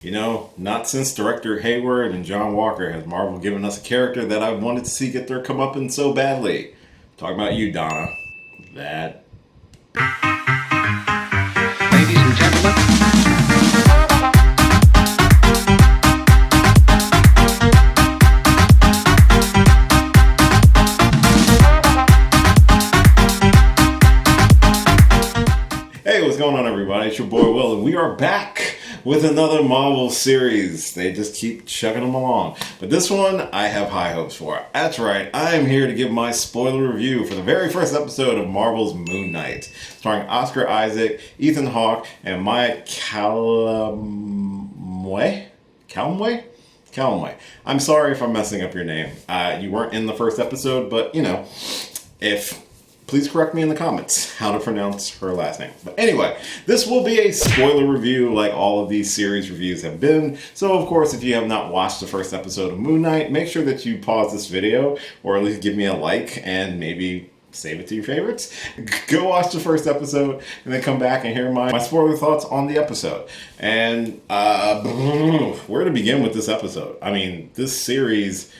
You know, not since director Hayward and John Walker has Marvel given us a character that I wanted to see get their comeuppance so badly. Talking about you, Donna. That. Ladies and gentlemen. Hey, what's going on, everybody? It's your boy Will, and we are back with another Marvel series. They just keep chugging them along. But this one, I have high hopes for. That's right, I am here to give my spoiler review for the very first episode of Marvel's Moon Knight, starring Oscar Isaac, Ethan Hawke, and Maya Calloway? I'm sorry if I'm messing up your name. You weren't in the first episode, but, you know, please correct me in the comments how to pronounce her last name. But anyway, this will be a spoiler review like all of these series reviews have been. So of course, if you have not watched the first episode of Moon Knight, make sure that you pause this video or at least give me a like and maybe save it to your favorites. Go watch the first episode and then come back and hear my spoiler thoughts on the episode. And where to begin with this episode? I mean, this series,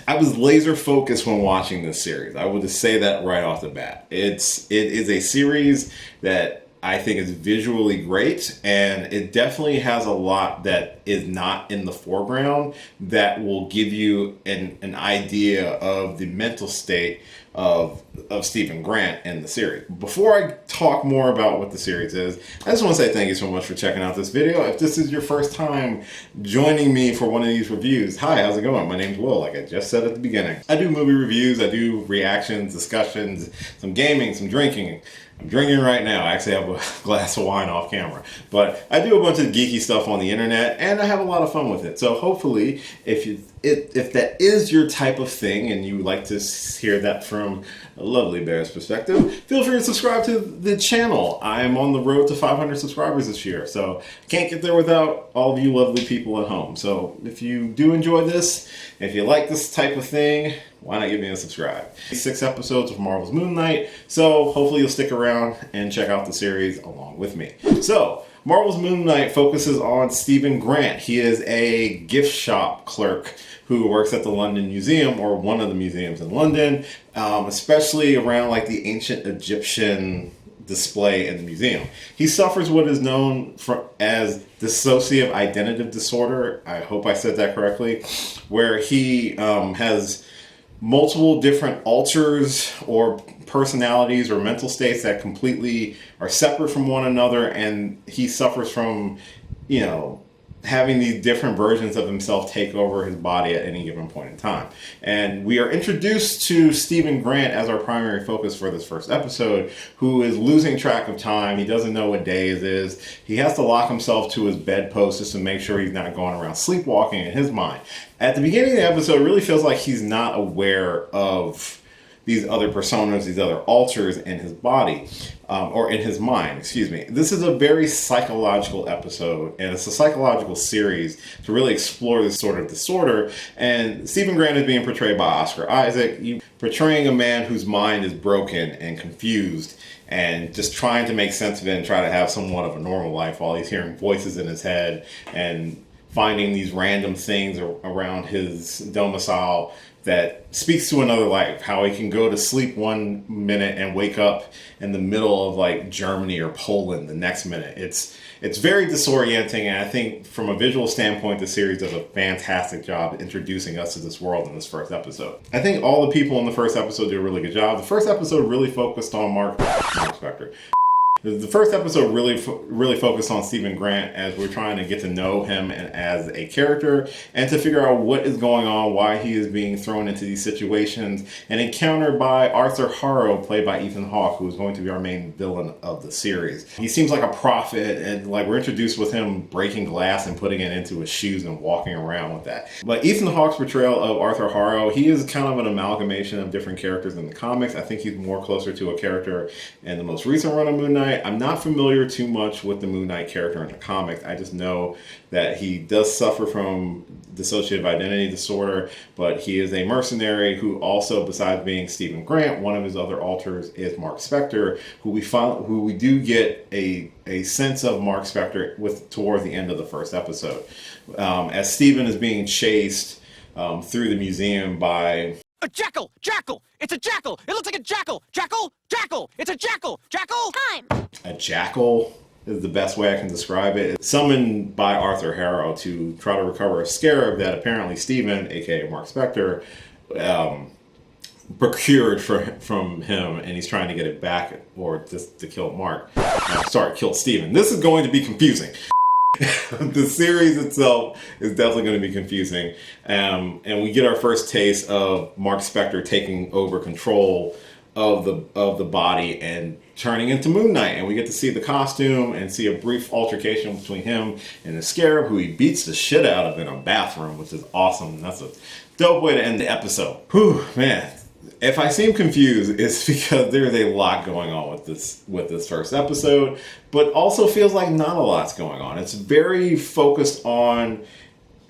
I was laser focused when watching this series. I will just say that right off the bat. It is a series that I think is visually great, and it definitely has a lot that is not in the foreground that will give you an idea of the mental state of Stephen Grant in the series. Before I talk more about what the series is, I just want to say thank you so much for checking out this video. If this is your first time joining me for one of these reviews, hi, how's it going? My name's Will, like I just said at the beginning. I do movie reviews, I do reactions, discussions, some gaming, some drinking. I'm drinking right now. I actually have a glass of wine off camera. But I do a bunch of geeky stuff on the internet, and I have a lot of fun with it. So hopefully, if that is your type of thing, and you like to hear that from a lovely bear's perspective, feel free to subscribe to the channel. I am on the road to 500 subscribers this year, so I can't get there without all of you lovely people at home. So if you do enjoy this, if you like this type of thing, why not give me a subscribe? 6 episodes of Marvel's Moon Knight, so hopefully you'll stick around and check out the series along with me. So, Marvel's Moon Knight focuses on Stephen Grant. He is a gift shop clerk who works at the London Museum, or one of the museums in London, especially around like the ancient Egyptian display in the museum. He suffers what is known as dissociative identity disorder. I hope I said that correctly, where he has multiple different alters or personalities or mental states that completely are separate from one another, and he suffers from, you know, having these different versions of himself take over his body at any given point in time. And we are introduced to Stephen Grant as our primary focus for this first episode, who is losing track of time. He doesn't know what day it is. He has to lock himself to his bedpost just to make sure he's not going around sleepwalking in his mind. At the beginning of the episode, it really feels like he's not aware of these other personas, these other alters in his body, or in his mind, excuse me. This is a very psychological episode, and it's a psychological series to really explore this sort of disorder. And Stephen Grant is being portrayed by Oscar Isaac, portraying a man whose mind is broken and confused, and just trying to make sense of it and try to have somewhat of a normal life while he's hearing voices in his head and finding these random things around his domicile that speaks to another life, how he can go to sleep one minute and wake up in the middle of like Germany or Poland the next minute. It's very disorienting, and I think from a visual standpoint, the series does a fantastic job introducing us to this world in this first episode. I think all the people in the first episode do a really good job. The first episode really focused on Mark Spector. The first episode really focused on Stephen Grant as we're trying to get to know him as a character and to figure out what is going on, why he is being thrown into these situations, and encountered by Arthur Harrow, played by Ethan Hawke, who is going to be our main villain of the series. He seems like a prophet, and like we're introduced with him breaking glass and putting it into his shoes and walking around with that. But Ethan Hawke's portrayal of Arthur Harrow, he is kind of an amalgamation of different characters in the comics. I think he's more closer to a character in the most recent run of Moon Knight Knight. I'm not familiar too much with the Moon Knight character in the comics. I just know that he does suffer from dissociative identity disorder, but he is a mercenary who also, besides being Stephen Grant, one of his other alters is Mark Spector, who we do get a sense of Mark Spector towards the end of the first episode, as Stephen is being chased through the museum by a jackal! Jackal! It's a jackal! It looks like a jackal! Jackal! Jackal! It's a jackal! Jackal! Time! A jackal is the best way I can describe it. It's summoned by Arthur Harrow to try to recover a scarab that apparently Stephen, aka Mark Spector, procured from him, and he's trying to get it back, or just to kill Mark. Kill Stephen. This is going to be confusing. The series itself is definitely going to be confusing, and we get our first taste of Mark Spector taking over control of the body and turning into Moon Knight, and we get to see the costume and see a brief altercation between him and the Scarab, who he beats the shit out of in a bathroom, which is awesome. That's a dope way to end the episode. Whew, man. If I seem confused, it's because there's a lot going on with this first episode, but also feels like not a lot's going on. It's very focused on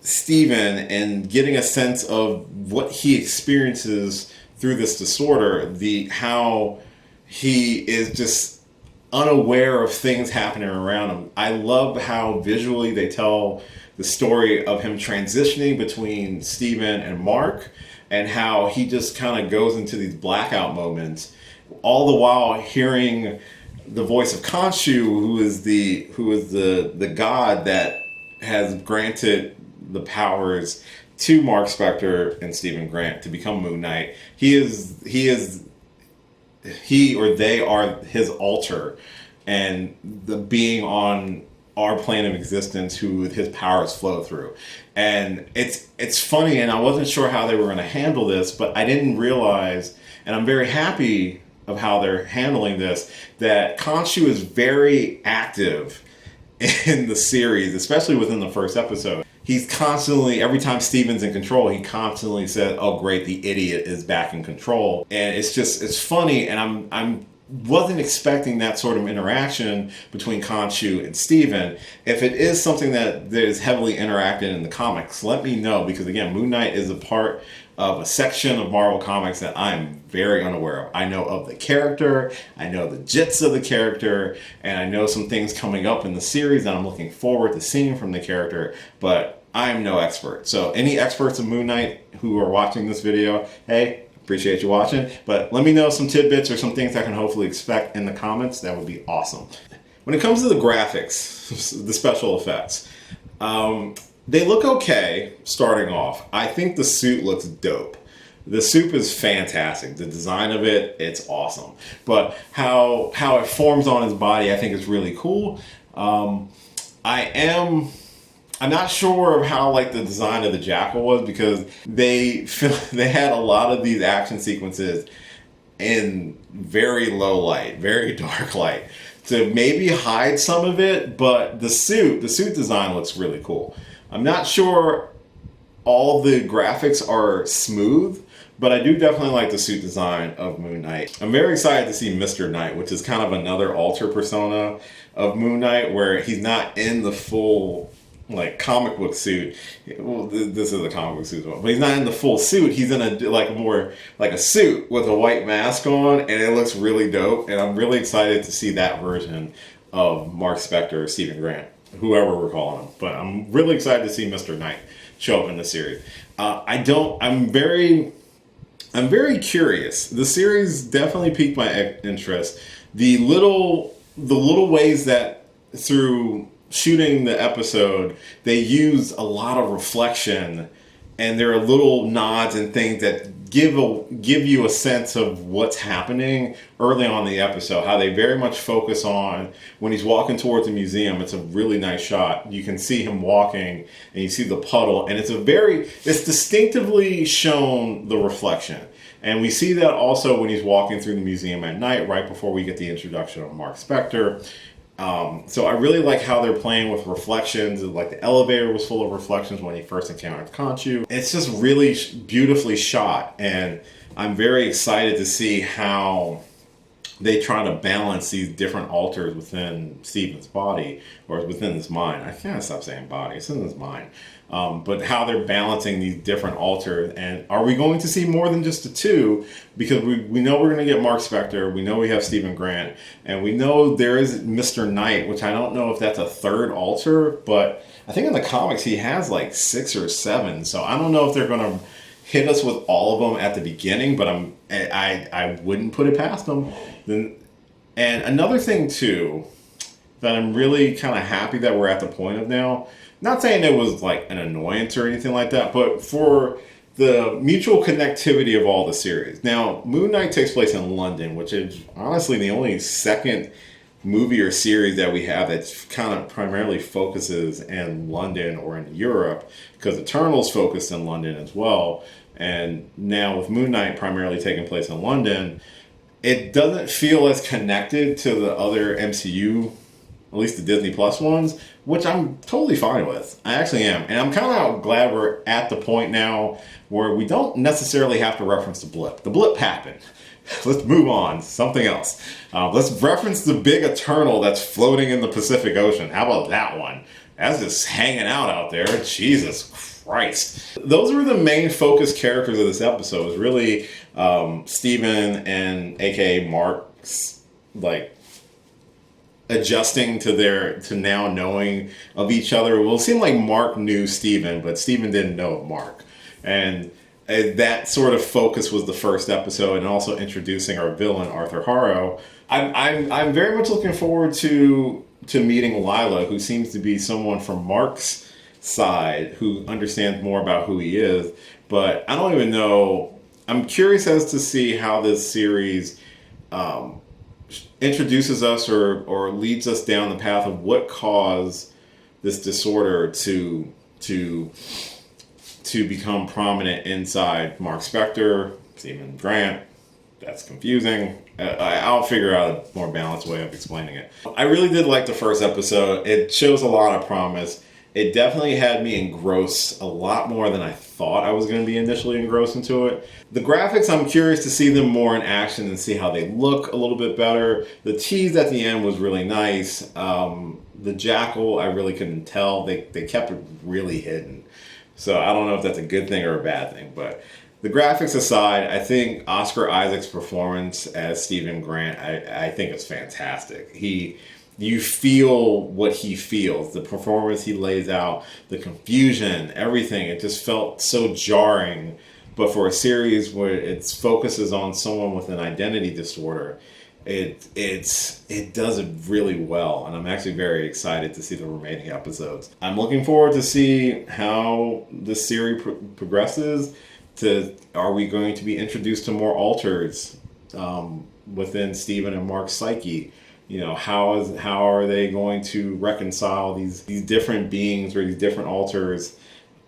Stephen and getting a sense of what he experiences through this disorder, how he is just unaware of things happening around him. I love how visually they tell the story of him transitioning between Stephen and Mark, and how he just kind of goes into these blackout moments, all the while hearing the voice of Khonshu, who is the god that has granted the powers to Mark Spector and Stephen Grant to become Moon Knight. He or they are his alter, and the being on our plane of existence who his powers flow through. And it's funny, and I wasn't sure how they were going to handle this, but I didn't realize, and I'm very happy of how they're handling this, that Khonshu is very active in the series, especially within the first episode. He's constantly, every time Steven's in control, he constantly says, "Oh great, the idiot is back in control." And it's funny, and I'm wasn't expecting that sort of interaction between Khonshu and Stephen. If it is something that is heavily interacted in the comics, let me know, because again, Moon Knight is a part of a section of Marvel Comics that I'm very unaware of. I know of the character, I know the jits of the character, and I know some things coming up in the series that I'm looking forward to seeing from the character, but I am no expert. So any experts of Moon Knight who are watching this video, hey, appreciate you watching, but let me know some tidbits or some things I can hopefully expect in the comments. That would be awesome. When it comes to the graphics, the special effects, they look okay starting off. I think the suit looks dope. The suit is fantastic. The design of it, it's awesome. But how it forms on his body, I think is really cool. I'm not sure of how the design of the jackal was, because they had a lot of these action sequences in very low light, very dark light, to maybe hide some of it. But the suit design looks really cool. I'm not sure all the graphics are smooth, but I do definitely like the suit design of Moon Knight. I'm very excited to see Mr. Knight, which is kind of another alter persona of Moon Knight, where he's not in the full comic book suit. Well, this is a comic book suit as well, but he's not in the full suit. He's in a more a suit with a white mask on, and it looks really dope. And I'm really excited to see that version of Mark Spector or Stephen Grant, whoever we're calling him. But I'm really excited to see Mr. Knight show up in the series. I'm very curious. The series definitely piqued my interest. The little ways that through shooting the episode, they use a lot of reflection, and there are little nods and things that give you a sense of what's happening early on in the episode. How they very much focus on when he's walking towards the museum. It's a really nice shot. You can see him walking, and you see the puddle, and it's distinctively shown the reflection. And we see that also when he's walking through the museum at night, right before we get the introduction of Mark Spector. So I really like how they're playing with reflections. The elevator was full of reflections when he first encountered Khonshu. It's just really beautifully shot, and I'm very excited to see how they try to balance these different alters within Steven's body or within his mind. I can't stop saying body; it's in his mind. But how they're balancing these different alters, and are we going to see more than just the two? Because we know we're going to get Mark Spector, we know we have Stephen Grant, and we know there is Mr. Knight, which I don't know if that's a third alter, but I think in the comics he has like 6 or 7. So I don't know if they're going to hit us with all of them at the beginning, but I wouldn't put it past them. And another thing too that I'm really kind of happy that we're at the point of now. Not saying it was like an annoyance or anything like that, but for the mutual connectivity of all the series. Now, Moon Knight takes place in London, which is honestly the only second movie or series that we have that kind of primarily focuses in London or in Europe, because Eternal's focused in London as well. And now with Moon Knight primarily taking place in London, it doesn't feel as connected to the other MCU, at least the Disney Plus ones, which I'm totally fine with. I actually am. And I'm kind of glad we're at the point now where we don't necessarily have to reference the blip. The blip happened. Let's move on. Something else. Let's reference the big Eternal that's floating in the Pacific Ocean. How about that one? That's just hanging out there. Jesus Christ. Those were the main focus characters of this episode. It was really Steven and aka Mark's like adjusting to now knowing of each other. Well, it seemed like Mark knew Steven, but Steven didn't know Mark. And that sort of focus was the first episode, and also introducing our villain, Arthur Harrow. I'm very much looking forward to meeting Lila, who seems to be someone from Mark's side who understands more about who he is. But I don't even know. I'm curious as to see how this series introduces us or leads us down the path of what caused this disorder to become prominent inside Mark Spector, Stephen Grant. That's confusing. I'll figure out a more balanced way of explaining it. I really did like the first episode. It shows a lot of promise. It definitely had me engrossed a lot more than I thought I was going to be initially engrossed into it. The graphics, I'm curious to see them more in action and see how they look a little bit better. The tease at the end was really nice. The Jackal, I really couldn't tell. They kept it really hidden. So I don't know if that's a good thing or a bad thing. But the graphics aside, I think Oscar Isaac's performance as Stephen Grant, I think is fantastic. You feel what he feels, the performance he lays out, the confusion, everything. It just felt so jarring. But for a series where it focuses on someone with an identity disorder, it does it really well. And I'm actually very excited to see the remaining episodes. I'm looking forward to see how this series progresses. Are we going to be introduced to more alters within Stephen and Mark's psyche? You know, how are they going to reconcile these different beings or these different alters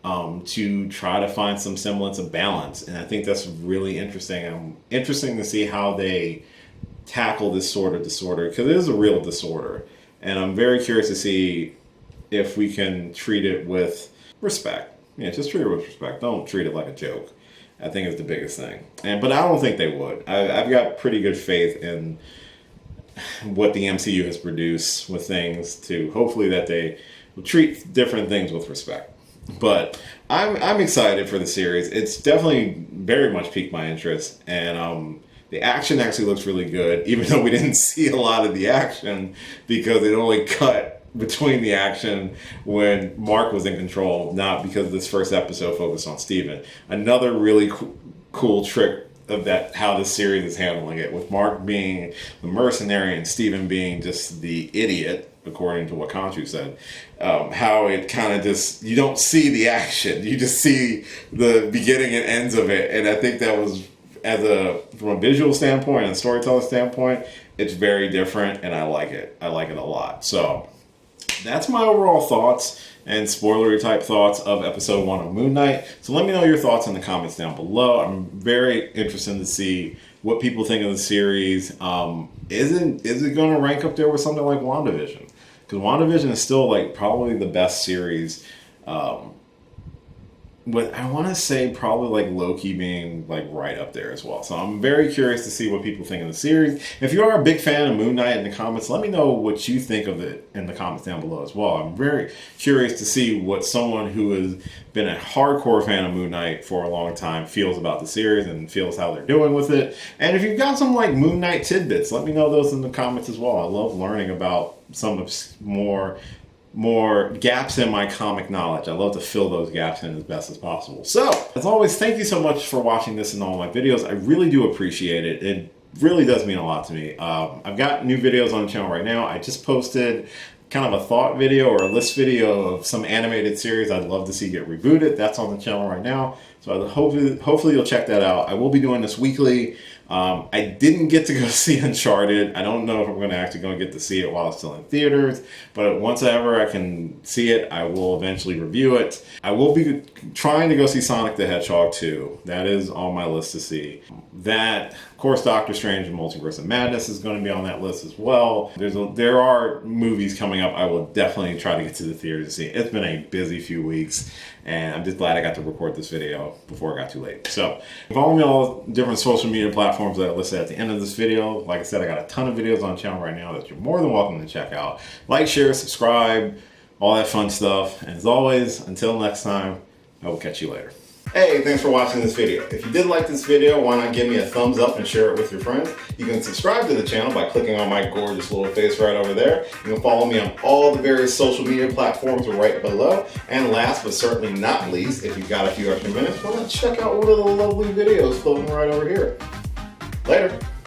to try to find some semblance of balance? And I think that's really interesting. Interesting to see how they tackle this sort of disorder, because it is a real disorder. And I'm very curious to see if we can treat it with respect. Yeah, just treat it with respect. Don't treat it like a joke. I think it's the biggest thing. But I don't think they would. I've got pretty good faith in what the MCU has produced with things, to hopefully that they will treat different things with respect. But I'm excited for the series. It's definitely very much piqued my interest, and the action actually looks really good, even though we didn't see a lot of the action because it only cut between the action when Mark was in control, not because this first episode focused on Steven. Another really cool trick of that, how this series is handling it, with Mark being the mercenary and Steven being just the idiot, according to what Khonshu said. How it kind of just, you don't see the action, you just see the beginning and ends of it. And I think that was, from a visual standpoint and a storytelling standpoint, it's very different, and I like it. I like it a lot. So that's my overall thoughts and spoilery type thoughts of episode 1 of Moon Knight. So let me know your thoughts in the comments down below. I'm very interested to see what people think of the series. Is it going to rank up there with something like WandaVision? Because WandaVision is still like probably the best series with I want to say probably like Loki being like right up there as well. So I'm very curious to see what people think of the series. If you are a big fan of Moon Knight in the comments, let me know what you think of it in the comments down below as well. I'm very curious to see what someone who has been a hardcore fan of Moon Knight for a long time feels about the series and feels how they're doing with it. And if you've got some like Moon Knight tidbits, let me know those in the comments as well. I love learning about some of more gaps in my comic knowledge. I love to fill those gaps in as best as possible. So, as always, thank you so much for watching this and all my videos. I really do appreciate it. It really does mean a lot to me. I've got new videos on the channel right now. I just posted kind of a thought video or a list video of some animated series I'd love to see get rebooted. That's on the channel right now. So hopefully you'll check that out. I will be doing this weekly. I didn't get to go see Uncharted. I don't know if I'm going to actually go and get to see it while it's still in theaters, but once ever I can see it, I will eventually review it. I will be trying to go see Sonic the Hedgehog 2. That is on my list to see. That, of course, Doctor Strange and Multiverse of Madness is going to be on that list as well. There are movies coming up I will definitely try to get to the theater to see. It's been a busy few weeks, and I'm just glad I got to record this video before it got too late. So, follow me on all different social media platforms that I listed at the end of this video. Like I said, I got a ton of videos on the channel right now that you're more than welcome to check out. Like, share, subscribe, all that fun stuff. And as always, until next time, I will catch you later. Hey, thanks for watching this video. If you did like this video, why not give me a thumbs up and share it with your friends? You can subscribe to the channel by clicking on my gorgeous little face right over there. You can follow me on all the various social media platforms right below. And last but certainly not least, if you've got a few extra minutes, why not check out one of the lovely videos floating right over here. Later.